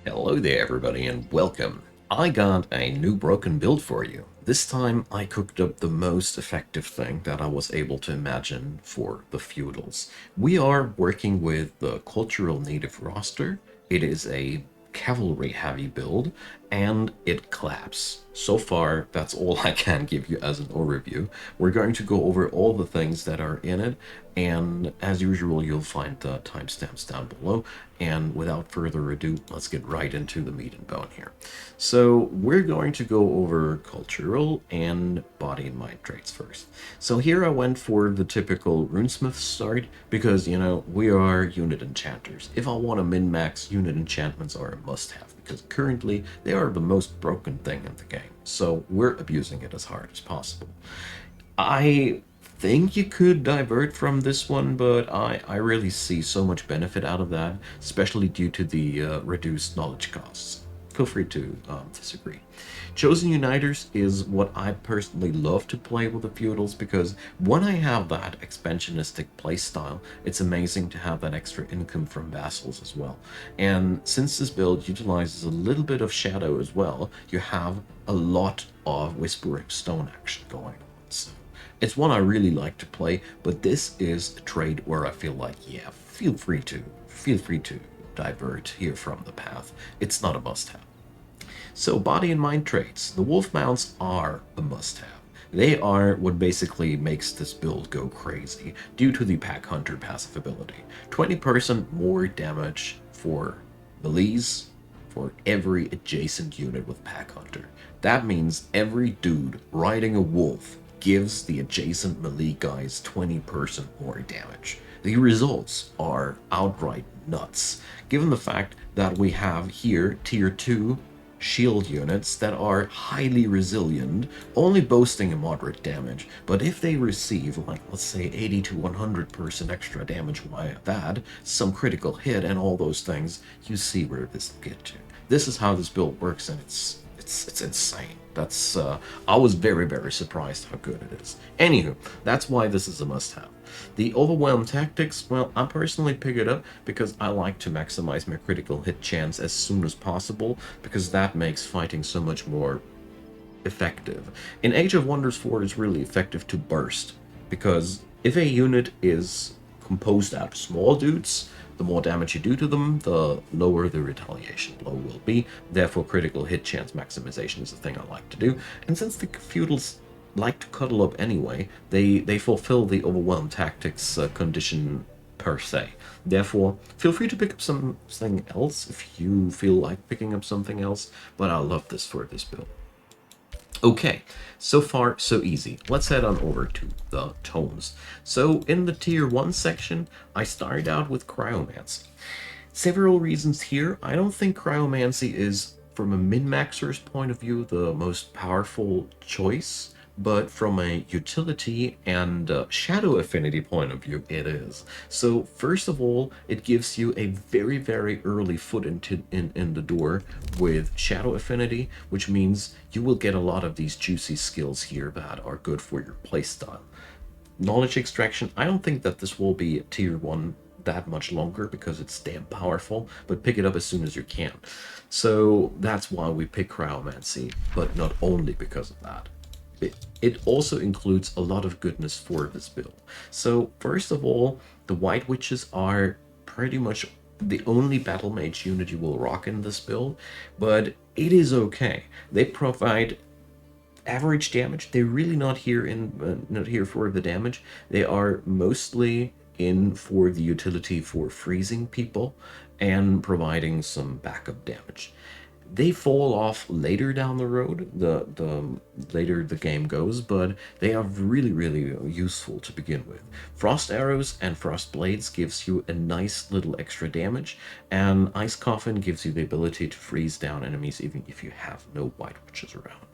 Hello there, everybody, and welcome. I got a new broken build for you. This time I cooked up the most effective thing that I was able to imagine for the feudals. We are working with the cultural native roster. It is a cavalry heavy build, and it claps. So far, that's all I can give you as an overview. We're going to go over all the things that are in it, and as usual, you'll find the timestamps down below. And without further ado, let's get right into the meat and bone here. So we're going to go over cultural and body and mind traits first. So here I went for the typical runesmith start because, we are unit enchanters. If I want to min-max, unit enchantments are a must-have because currently they are the most broken thing in the game. So we're abusing it as hard as possible. I think you could divert from this one, but I really see so much benefit out of that, especially due to the reduced knowledge costs. Feel free to disagree. Chosen Uniters is what I personally love to play with the feudals because when I have that expansionistic playstyle, it's amazing to have that extra income from vassals as well. And since this build utilizes a little bit of shadow as well, you have a lot of Whispering Stone action going on. So it's one I really like to play, but this is a trade where I feel like, yeah, feel free to divert here from the path. It's not a must-have. So body and mind traits. The wolf mounts are a must-have. They are what basically makes this build go crazy due to the pack hunter passive ability. 20% more damage for melees for every adjacent unit with pack hunter. That means every dude riding a wolf gives the adjacent melee guys 20% more damage. The results are outright nuts, given the fact that we have here tier 2 shield units that are highly resilient, only boasting a moderate damage, but if they receive, like, let's say 80 to 100% extra damage via that, some critical hit and all those things, you see where this will get to. This is how this build works, and it's insane. That's I was very surprised how good it is. Anywho, that's why this is a must-have. The overwhelm tactics, well, I personally pick it up because I like to maximize my critical hit chance as soon as possible, because that makes fighting so much more effective. In Age of Wonders 4, it's really effective to burst, because if a unit is composed out of small dudes, the more damage you do to them, the lower the retaliation blow will be. Therefore, critical hit chance maximization is a thing I like to do. And since the feudals like to cuddle up anyway, they fulfill the overwhelm tactics condition per se. Therefore, feel free to pick up something else if you feel like picking up something else, but I love this for this build. Okay, so far so easy. Let's head on over to the tomes. So in the tier 1 section, I started out with Cryomancy. Several reasons here. I don't think Cryomancy is, from a min-maxer's point of view, the most powerful choice, but from a utility and shadow affinity point of view, it is. So first of all, it gives you a very early foot in the door with shadow affinity, which means you will get a lot of these juicy skills here that are good for your playstyle. Knowledge extraction, I don't think that this will be tier 1 that much longer because it's damn powerful, but pick it up as soon as you can. So that's why we pick Cryomancy, but not only because of that. It also includes a lot of goodness for this build. So first of all, the White Witches are pretty much the only battle mage unit you will rock in this build, but it is okay. They provide average damage. They're really not here for the damage. They are mostly in for the utility for freezing people and providing some backup damage. They fall off later down the road, the later the game goes, but they are really useful to begin with. Frost arrows and frost blades gives you a nice little extra damage, and ice coffin gives you the ability to freeze down enemies even if you have no white witches around.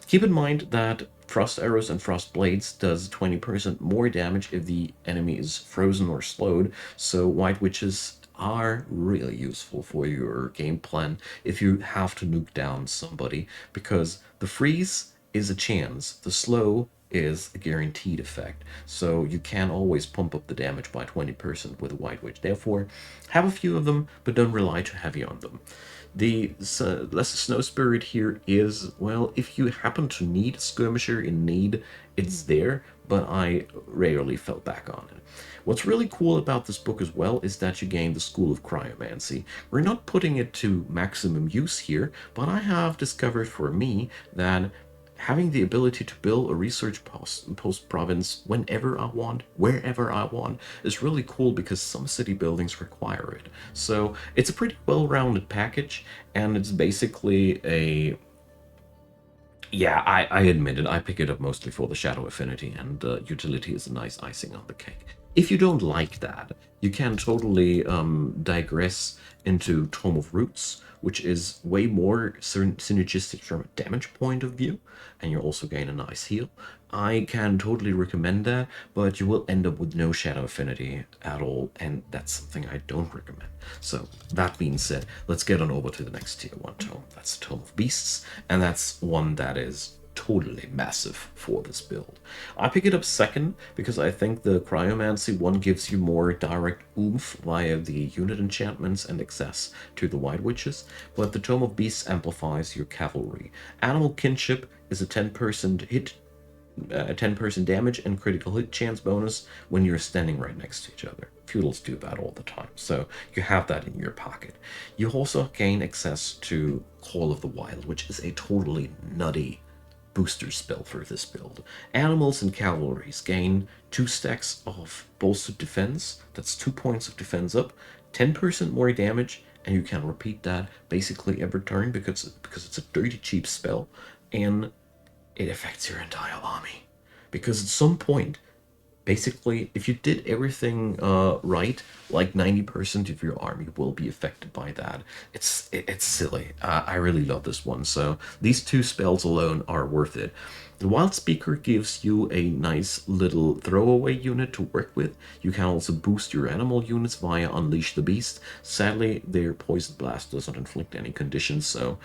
Keep in mind that frost arrows and frost blades does 20% more damage if the enemy is frozen or slowed, so white witches are really useful for your game plan if you have to nuke down somebody, because the freeze is a chance, the slow is a guaranteed effect, so you can always pump up the damage by 20% with a White Witch. Therefore, have a few of them, but don't rely too heavy on them. The Lesser Snow Spirit here is, well, if you happen to need a skirmisher in need, it's there, but I rarely fell back on it. What's really cool about this book as well is that you gain the School of Cryomancy. We're not putting it to maximum use here, but I have discovered for me that having the ability to build a research post province whenever I want, wherever I want, is really cool because some city buildings require it. So it's a pretty well-rounded package, and it's basically a, yeah, I admit it. I pick it up mostly for the Shadow Affinity, and utility is a nice icing on the cake. If you don't like that, you can totally digress into Tome of Roots, which is way more synergistic from a damage point of view, and you also gain a nice heal. I can totally recommend that, but you will end up with no Shadow Affinity at all, and that's something I don't recommend. So, that being said, let's get on over to the next tier 1 tome. That's the Tome of Beasts, and that's one that is totally massive for this build. I pick it up second because I think the Cryomancy one gives you more direct oomph via the unit enchantments and access to the White Witches, but the Tome of Beasts amplifies your Cavalry. Animal Kinship is a 10% hit 10% damage and critical hit chance bonus when you're standing right next to each other. Feudals do that all the time, so you have that in your pocket. You also gain access to Call of the Wild, which is a totally nutty booster spell for this build. Animals and cavalries gain 2 stacks of bolstered defense, that's 2 points of defense up, 10% more damage, and you can repeat that basically every turn because it's a dirty cheap spell, and it affects your entire army. Because at some point, basically, if you did everything right, like 90% of your army will be affected by that. It's silly. I really love this one. So these 2 spells alone are worth it. The Wild Speaker gives you a nice little throwaway unit to work with. You can also boost your animal units via Unleash the Beast. Sadly, their Poison Blast doesn't inflict any conditions, so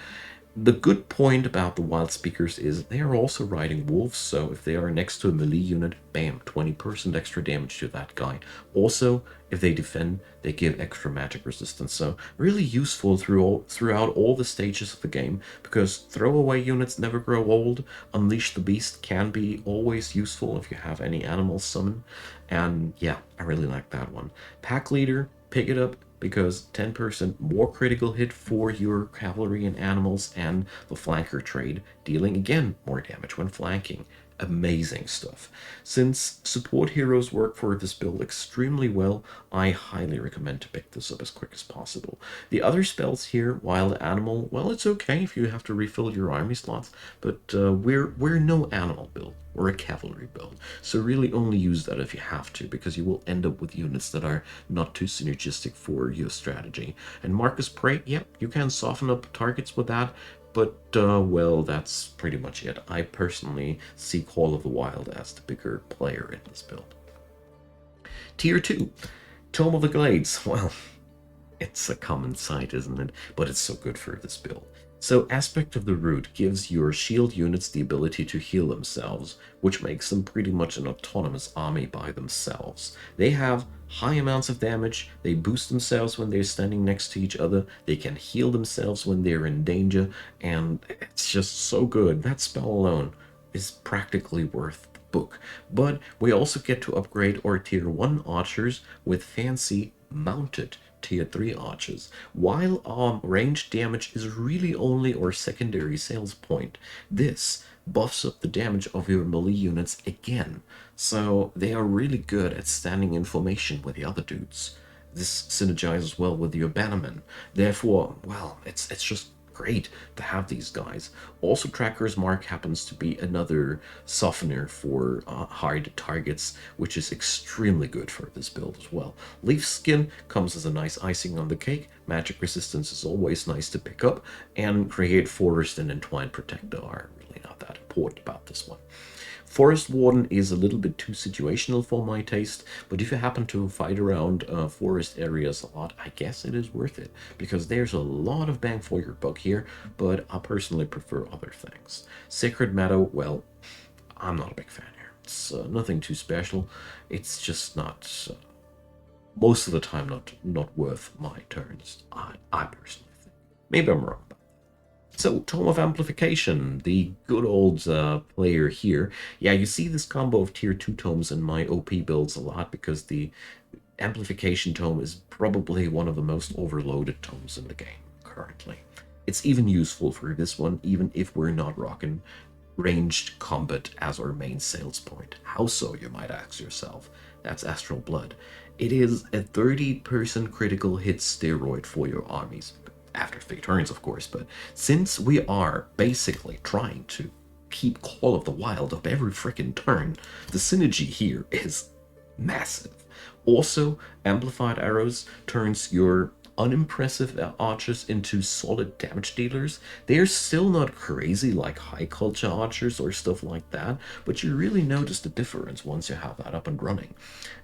the good point about the Wild Speakers is they are also riding wolves, so if they are next to a melee unit, bam, 20% extra damage to that guy. Also, if they defend, they give extra magic resistance, so really useful throughout all the stages of the game, because throwaway units never grow old. Unleash the Beast can be always useful if you have any animals summon, and yeah, I really like that one. Pack Leader, pick it up, because 10% more critical hit for your cavalry and animals, and the flanker trade, dealing again more damage when flanking. Amazing stuff. Since support heroes work for this build extremely well, I highly recommend to pick this up as quick as possible. The other spells here, Wild Animal, well, it's okay if you have to refill your army slots, but we're no animal build. We're a cavalry build, so really only use that if you have to, because you will end up with units that are not too synergistic for your strategy. And Marcus Prey, yep, you can soften up targets with that, but, well, that's pretty much it. I personally see Call of the Wild as the bigger player in this build. Tier 2, Tome of the Glades. Well, it's a common sight, isn't it? But it's so good for this build. So Aspect of the Root gives your shield units the ability to heal themselves, which makes them pretty much an autonomous army by themselves. They have high amounts of damage, they boost themselves when they're standing next to each other, they can heal themselves when they're in danger, and it's just so good. That spell alone is practically worth the book. But we also get to upgrade our tier 1 archers with fancy mounted tier 3 archers. While ranged damage is really only our secondary sales point, this buffs up the damage of your melee units again, so they are really good at standing in formation with the other dudes. This synergizes well with your bannermen. Therefore, well, it's just great to have these guys. Also, Tracker's Mark happens to be another softener for hard targets, which is extremely good for this build as well. Leaf Skin comes as a nice icing on the cake. Magic resistance is always nice to pick up, and Create Forest and Entwined Protector are really not that important about this one. Forest Warden is a little bit too situational for my taste, but if you happen to fight around forest areas a lot, I guess it is worth it, because there's a lot of bang for your buck here, but I personally prefer other things. Sacred Meadow, well, I'm not a big fan here. It's nothing too special. It's just not, most of the time, not worth my turns. I personally think. Maybe I'm wrong. So, Tome of Amplification, the good old player here. Yeah, you see this combo of tier 2 tomes in my OP builds a lot because the Amplification tome is probably one of the most overloaded tomes in the game currently. It's even useful for this one, even if we're not rocking ranged combat as our main sales point. How so, you might ask yourself? That's Astral Blood. It is a 30% critical hit steroid for your armies. After 3 turns, of course, but since we are basically trying to keep Call of the Wild up every freaking turn, the synergy here is massive. Also, amplified arrows turns your unimpressive archers into solid damage dealers. They're still not crazy like high culture archers or stuff like that, but you really notice the difference once you have that up and running.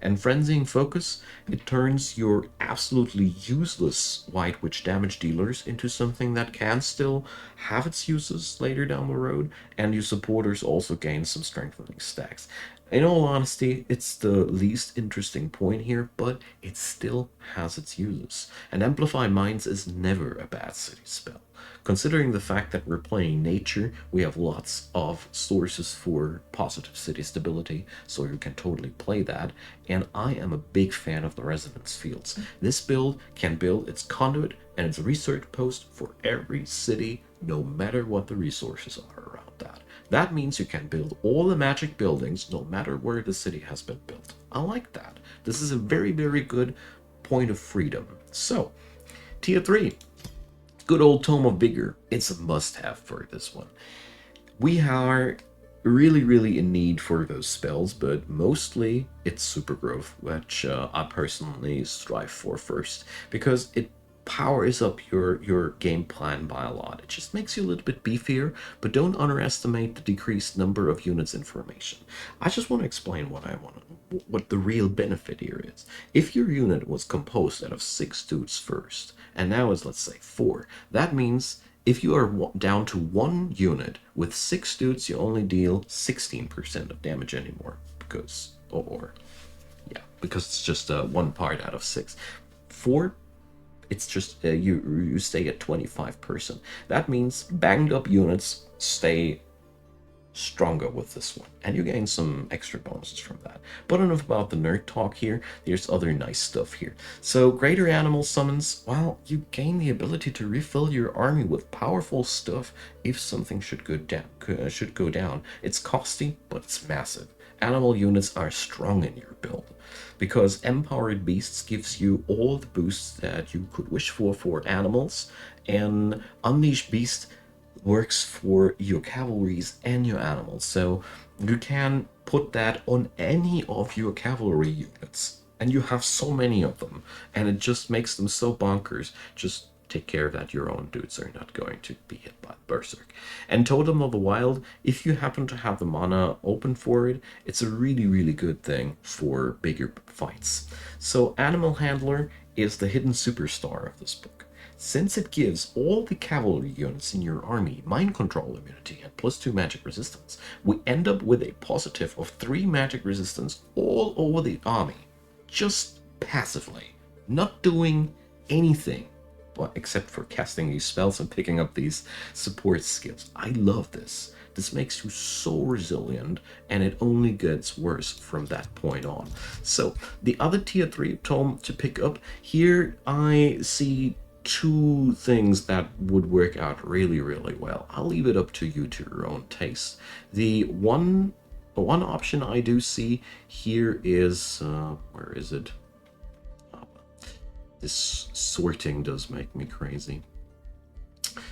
And frenzying focus, it turns your absolutely useless white witch damage dealers into something that can still have its uses later down the road, and your supporters also gain some strengthening stacks. In all honesty, it's the least interesting point here, but it still has its uses. And Amplify Minds is never a bad city spell. Considering the fact that we're playing nature, we have lots of sources for positive city stability, so you can totally play that. And I am a big fan of the resonance fields. This build can build its conduit and its research post for every city, no matter what the resources are around that. That means you can build all the magic buildings no matter where the city has been built. I like that. This is a very, very good point of freedom. So, Tier 3. Good old Tome of Vigor. It's a must-have for this one. We are really, really in need for those spells, but mostly it's super growth, which I personally strive for first, because it powers up your game plan by a lot. It just makes you a little bit beefier, but don't underestimate the decreased number of units in formation. I just want to explain what the real benefit here is. If your unit was composed out of 6 dudes first, and now is, let's say, 4, that means if you are down to 1 unit with 6 dudes, you only deal 16% of damage anymore, because, yeah, because it's just 1 part out of 6. 4, it's just you stay at 25%. That means banged up units stay stronger with this one, and you gain some extra bonuses from that. But enough about the nerd talk here. There's other nice stuff here. So greater animal summons, well, you gain the ability to refill your army with powerful stuff if something should go down. It's costly, but it's massive. Animal units are strong in your build, because Empowered Beasts gives you all the boosts that you could wish for animals, and Unleashed Beast works for your cavalries and your animals. So you can put that on any of your cavalry units. And you have so many of them. And it just makes them so bonkers. Just take care that your own dudes are not going to be hit by Berserk. And Totem of the Wild, if you happen to have the mana open for it, it's a really, really good thing for bigger fights. So Animal Handler is the hidden superstar of this book. Since it gives all the cavalry units in your army mind control immunity and +2 magic resistance, we end up with a positive of 3 magic resistance all over the army, just passively, not doing anything but except for casting these spells and picking up these support skills. I love this. This makes you so resilient, and it only gets worse from that point on. So the other tier 3 tome to pick up here, I see 2 things that would work out really, really well. I'll leave it up to you to your own taste. The one option I do see here is where is it? This sorting does make me crazy.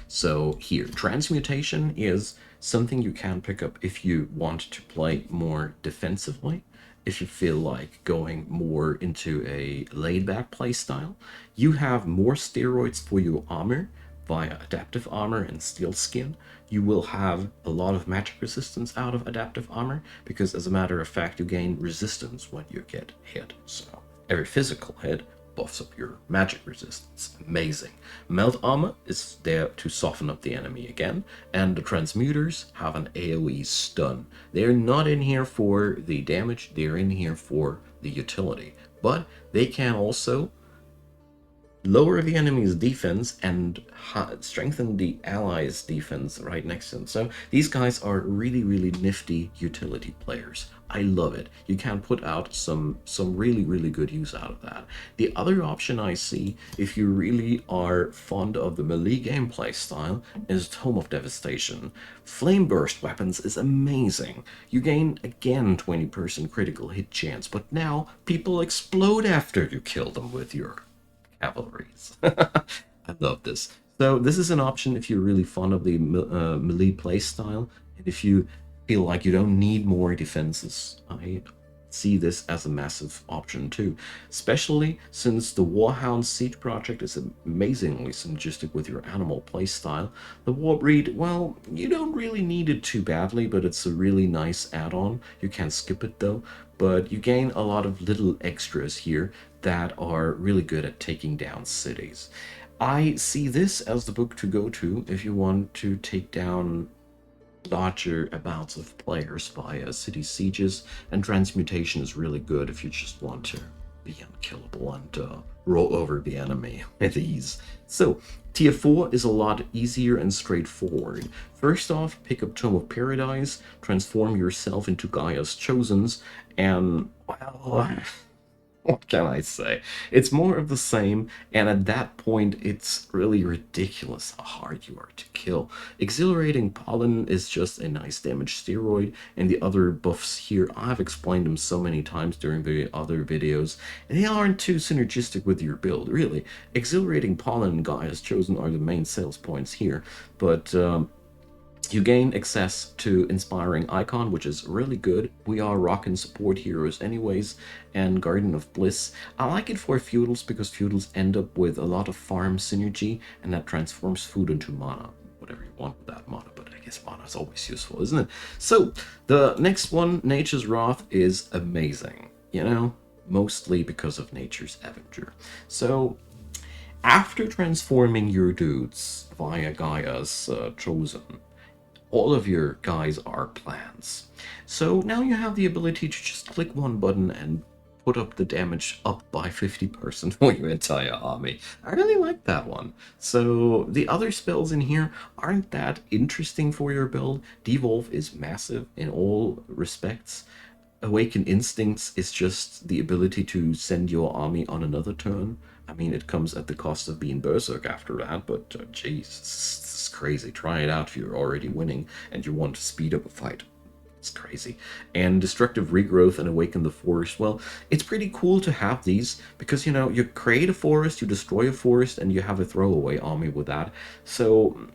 So here, Transmutation is something you can pick up if you want to play more defensively. If you feel like going more into a laid-back playstyle, you have more steroids for your armor via adaptive armor and steel skin. You will have a lot of magic resistance out of adaptive armor, because as a matter of fact, you gain resistance when you get hit. So every physical hit buffs up your magic resistance. Amazing. Melt armor is there to soften up the enemy again, and the transmuters have an AoE stun. They're not in here for the damage, they're in here for the utility. But they can also lower the enemy's defense and strengthen the allies' defense right next to them. So these guys are really, really nifty utility players. I love it. You can put out some really, really good use out of that. The other option I see, if you really are fond of the melee gameplay style, is Tome of Devastation. Flame Burst weapons is amazing. You gain, again, 20% critical hit chance, but now people explode after you kill them with your cavalries. I love this. So this is an option if you're really fond of the melee play style, and if you feel like you don't need more defenses. I see this as a massive option too, especially since the Warhound Siege project is amazingly synergistic with your animal playstyle. The Warbreed, well, you don't really need it too badly, but it's a really nice add-on. You can skip it though, but you gain a lot of little extras here that are really good at taking down cities. I see this as the book to go to if you want to take down larger amounts of players via city sieges, and transmutation is really good if you just want to be unkillable and roll over the enemy with ease. So tier 4 is a lot easier and straightforward. First off, pick up Tome of Paradise, transform yourself into Gaia's Chosens, and well, what can I say? It's more of the same, and at that point, it's really ridiculous how hard you are to kill. Exhilarating Pollen is just a nice damage steroid, and the other buffs here, I've explained them so many times during the other videos, and they aren't too synergistic with your build, really. Exhilarating Pollen and Gaia's Chosen are the main sales points here, but you gain access to Inspiring Icon, which is really good. We are rockin' support heroes anyways, and Garden of Bliss. I like it for Feudals because Feudals end up with a lot of farm synergy, and that transforms food into mana. Whatever you want with that mana, but I guess mana is always useful, isn't it? So, the next one, Nature's Wrath, is amazing. You know, mostly because of Nature's Avenger. So, after transforming your dudes via Gaia's Chosen, all of your guys are plants. So now you have the ability to just click one button and put up the damage up by 50% for your entire army. I really like that one. So the other spells in here aren't that interesting for your build. Devolve is massive in all respects. Awaken Instincts is just the ability to send your army on another turn. I mean, it comes at the cost of being Berserk after that, but jeez, this is crazy. Try it out if you're already winning and you want to speed up a fight. It's crazy. And Destructive Regrowth and Awaken the Forest, well, it's pretty cool to have these because, you know, you create a forest, you destroy a forest, and you have a throwaway army with that. So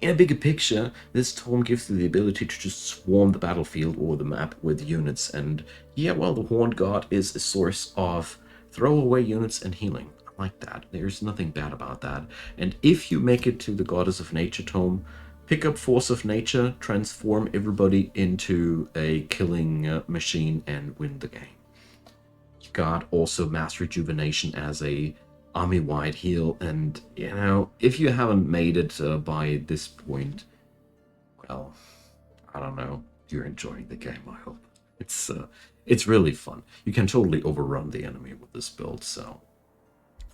in a bigger picture, this tome gives you the ability to just swarm the battlefield or the map with units, and yeah, well, the Horned God is a source of throwaway units and healing. I like that. There's nothing bad about that. And if you make it to the Goddess of Nature tome, pick up Force of Nature, transform everybody into a killing machine, and win the game. You got also Mass Rejuvenation as a army-wide heal, and you know, if you haven't made it by this point, well, I don't know, you're enjoying the game, I hope. It's really fun. You can totally overrun the enemy with this build, so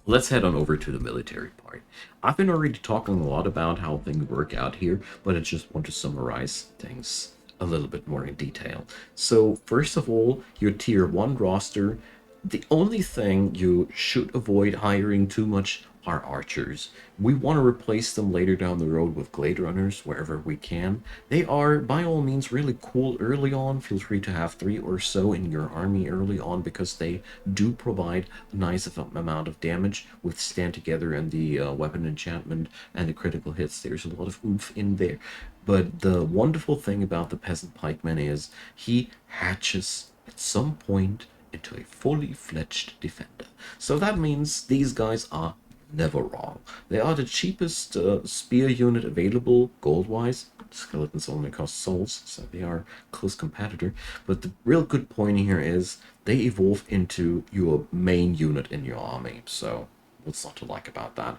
let's head on over to the military part. I've been already talking a lot about how things work out here, but I just want to summarize things a little bit more in detail. So first of all, your tier 1 roster, the only thing you should avoid hiring too much are archers. We want to replace them later down the road with Glade Runners wherever we can. They are, by all means, really cool early on. Feel free to have 3 or so in your army early on because they do provide a nice amount of damage with Stand Together and the weapon enchantment and the critical hits. There's a lot of oomph in there. But the wonderful thing about the Peasant Pikeman is he hatches at some point into a fully fledged defender. So that means these guys are never wrong. They are the cheapest spear unit available gold-wise. Skeletons only cost souls, so they are a close competitor. But the real good point here is they evolve into your main unit in your army. So what's not to like about that?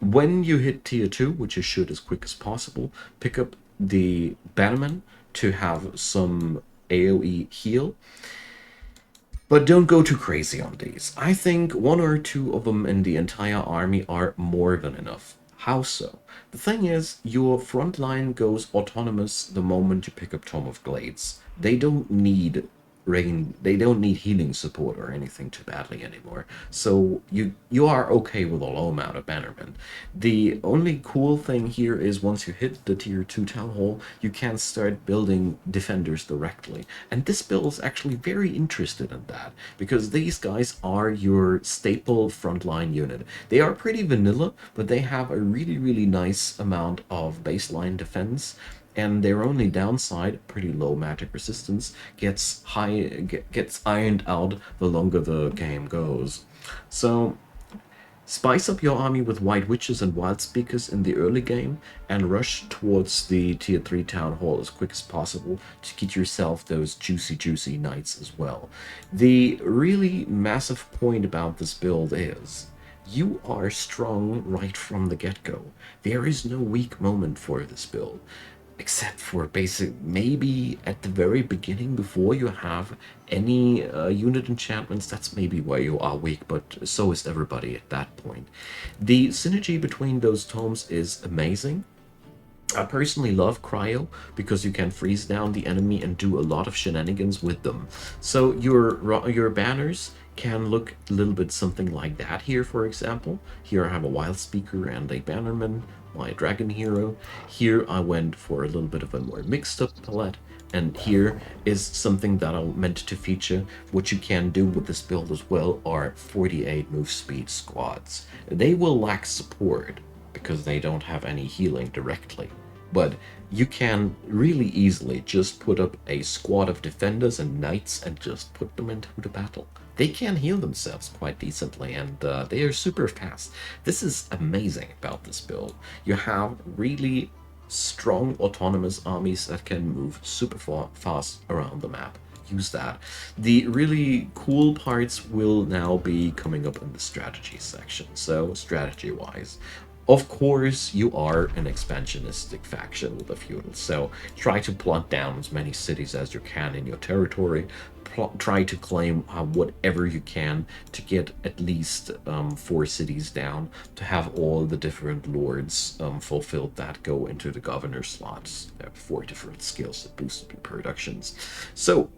When you hit tier 2, which you should as quick as possible, pick up the Bannerman to have some AoE heal, but don't go too crazy on these. I think one or two of them in the entire army are more than enough. How so? The thing is, your front line goes autonomous the moment you pick up Tome of Glades. They don't need they don't need healing support or anything too badly anymore. So you are okay with a low amount of bannermen. The only cool thing here is once you hit the tier 2 town hall, you can start building defenders directly. And this build is actually very interested in that, because these guys are your staple frontline unit. They are pretty vanilla, but they have a really nice amount of baseline defense, and their only downside, pretty low magic resistance, gets ironed out the longer the game goes. So spice up your army with White Witches and Wild Speakers in the early game, and rush towards the tier 3 town hall as quick as possible to get yourself those juicy knights as well. The really massive point about this build is you are strong right from the get-go. There is no weak moment for this build, except for basic, maybe at the very beginning before you have any unit enchantments. That's maybe where you are weak, but so is everybody at that point. The synergy between those tomes is amazing. I personally love Cryo because you can freeze down the enemy and do a lot of shenanigans with them. So your banners can look a little bit something like that here, for example. Here I have a Wild Speaker and a Bannerman, my Dragon Hero. Here I went for a little bit of a more mixed up palette. And here is something that I meant to feature. What you can do with this build as well are 48 move speed squads. They will lack support because they don't have any healing directly. But you can really easily just put up a squad of defenders and knights and just put them into the battle. They can heal themselves quite decently, and they are super fast. This is amazing about this build. You have really strong autonomous armies that can move super fast around the map. Use that. The really cool parts will now be coming up in the strategy section. So strategy wise, of course, you are an expansionistic faction with the feudal, so try to plot down as many cities as you can in your territory. Try to claim whatever you can to get at least 4 cities down, to have all the different lords fulfilled that go into the governor slots. There are 4 different skills that boost your productions. So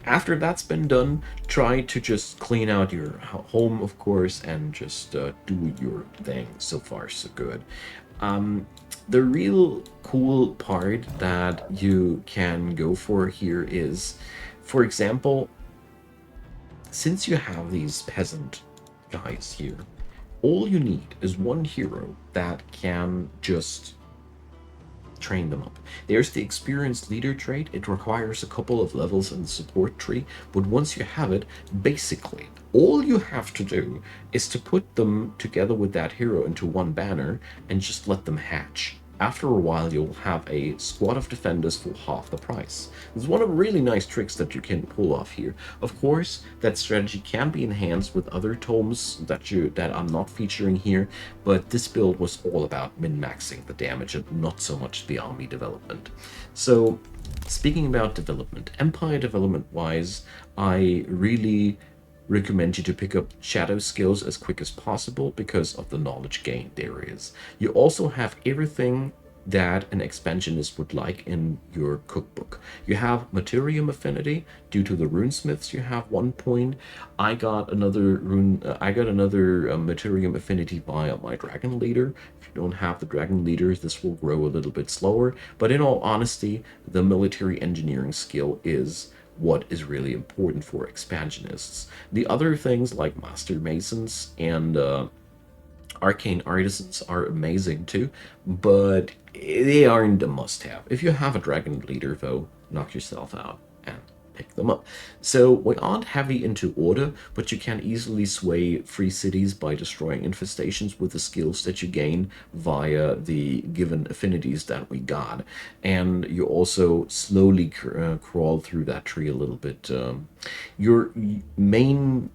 after that's been done, try to just clean out your home, of course, and just do your thing. So far, so good. The real cool part that you can go for here is, for example, since you have these peasant guys here, all you need is one hero that can just train them up. There's the experienced leader trait. It requires a couple of levels in the support tree, but once you have it, basically all you have to do is to put them together with that hero into one banner and just let them hatch. After a while, you'll have a squad of defenders for half the price. It's one of the really nice tricks that you can pull off here. Of course, that strategy can be enhanced with other tomes that I'm not featuring here, but this build was all about min-maxing the damage and not so much the army development. So, speaking about development, Empire development-wise, I really recommend you to pick up shadow skills as quick as possible because of the knowledge gain there is. You also have everything that an expansionist would like in your cookbook. You have Materium Affinity. Due to the runesmiths, you have 1 point. I got another Materium Affinity via my Dragon Leader. If you don't have the Dragon Leaders, this will grow a little bit slower. But in all honesty, the military engineering skill is what is really important for expansionists. The other things like Master Masons and Arcane Artisans are amazing too, but they aren't a must-have. If you have a Dragon Leader, though, knock yourself out and pick them up. So we aren't heavy into order, but you can easily sway free cities by destroying infestations with the skills that you gain via the given affinities that we got. And you also slowly crawl through that tree a little bit. Your main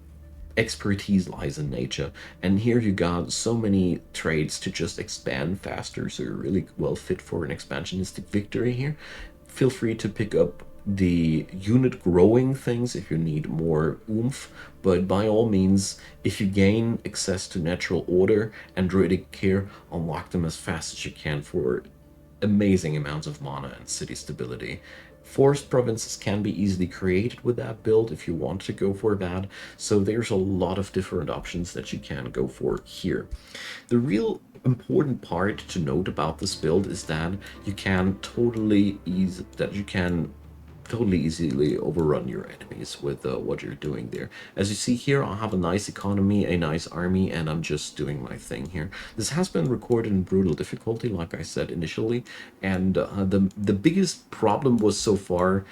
expertise lies in nature, and here you got so many traits to just expand faster, so you're really well fit for an expansionistic victory here. Feel free to pick up the unit growing things if you need more oomph, but by all means, if you gain access to natural order and druidic care, unlock them as fast as you can for amazing amounts of mana and city stability. Forest provinces can be easily created with that build if you want to go for that, so there's a lot of different options that you can go for here. The real important part to note about this build is that you can totally easily overrun your enemies with what you're doing there. As you see here, I have a nice economy, a nice army, and I'm just doing my thing here. This has been recorded in brutal difficulty, like I said initially, and the biggest problem was so far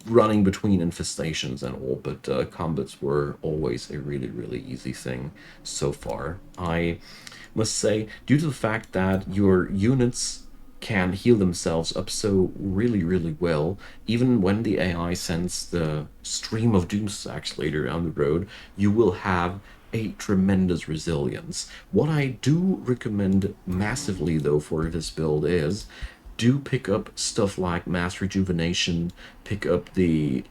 running between infestations and all, but combats were always a really, really easy thing so far. I must say, due to the fact that your units can heal themselves up so really, really well, even when the AI sends the stream of doomstacks later down the road, you will have a tremendous resilience. What I do recommend massively, though, for this build is do pick up stuff like mass rejuvenation, pick up the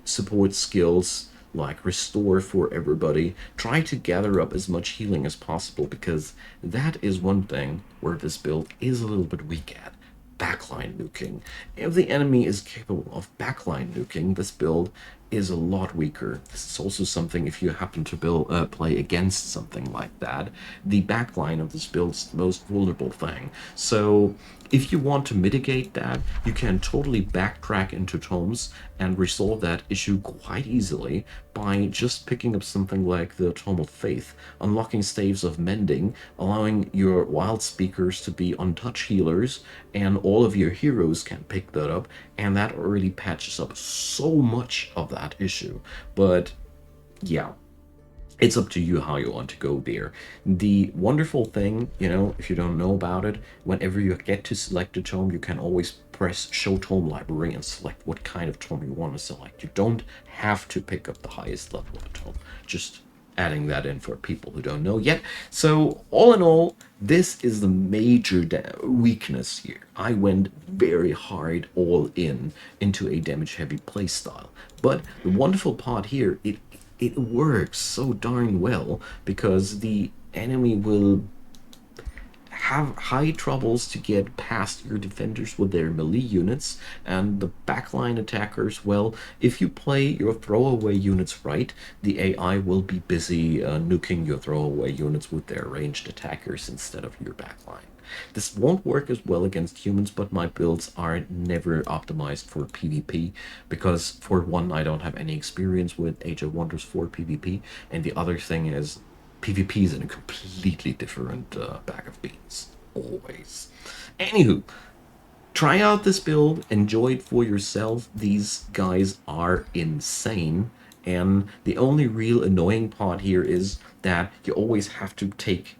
support skills like restore for everybody. Try to gather up as much healing as possible, because that is one thing where this build is a little bit weak at. Backline nuking. If the enemy is capable of backline nuking, this build is a lot weaker. This is also something, if you happen to play against something like that, the backline of this build is the most vulnerable thing. So if you want to mitigate that, you can totally backtrack into tomes and resolve that issue quite easily by just picking up something like the Tome of Faith, unlocking staves of mending, allowing your wild speakers to be untouched healers, and all of your heroes can pick that up, and that already patches up so much of that issue. But yeah, it's up to you how you want to go there. The wonderful thing, if you don't know about it, whenever you get to select a tome, you can always press Show Tome Library and select what kind of tome you want to select. You don't have to pick up the highest level of a tome. Just adding that in for people who don't know yet. So all in all, this is the major weakness here. I went very hard all into a damage heavy playstyle. But the wonderful part here, it works so darn well, because the enemy will have high troubles to get past your defenders with their melee units, and the backline attackers, well, if you play your throwaway units right, the AI will be busy nuking your throwaway units with their ranged attackers instead of your backline. This won't work as well against humans, but my builds are never optimized for PvP, because for one, I don't have any experience with Age of Wonders 4 PvP, and the other thing is PvP is in a completely different bag of beans, always. Anywho, try out this build, enjoy it for yourself. These guys are insane, and the only real annoying part here is that you always have to take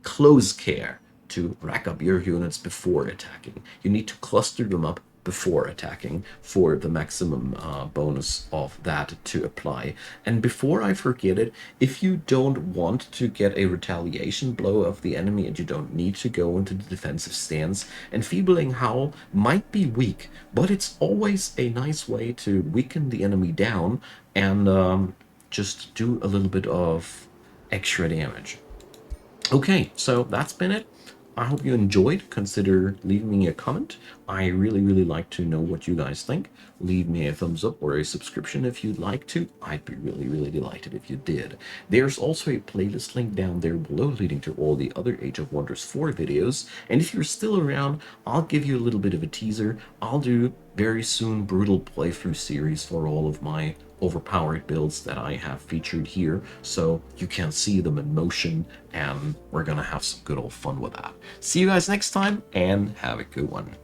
close care to rack up your units before attacking. You need to cluster them up before attacking for the maximum bonus of that to apply. And before I forget it, if you don't want to get a retaliation blow of the enemy and you don't need to go into the defensive stance, Enfeebling Howl might be weak, but it's always a nice way to weaken the enemy down and just do a little bit of extra damage. Okay, so that's been it. I hope you enjoyed. Consider leaving me a comment. I really, really like to know what you guys think. Leave me a thumbs up or a subscription if you'd like to. I'd be really, really delighted if you did. There's also a playlist link down there below leading to all the other Age of Wonders 4 videos. And if you're still around, I'll give you a little bit of a teaser. I'll do very soon brutal playthrough series for all of my overpowered builds that I have featured here, so you can see them in motion, and we're gonna have some good old fun with that. See you guys next time, and have a good one.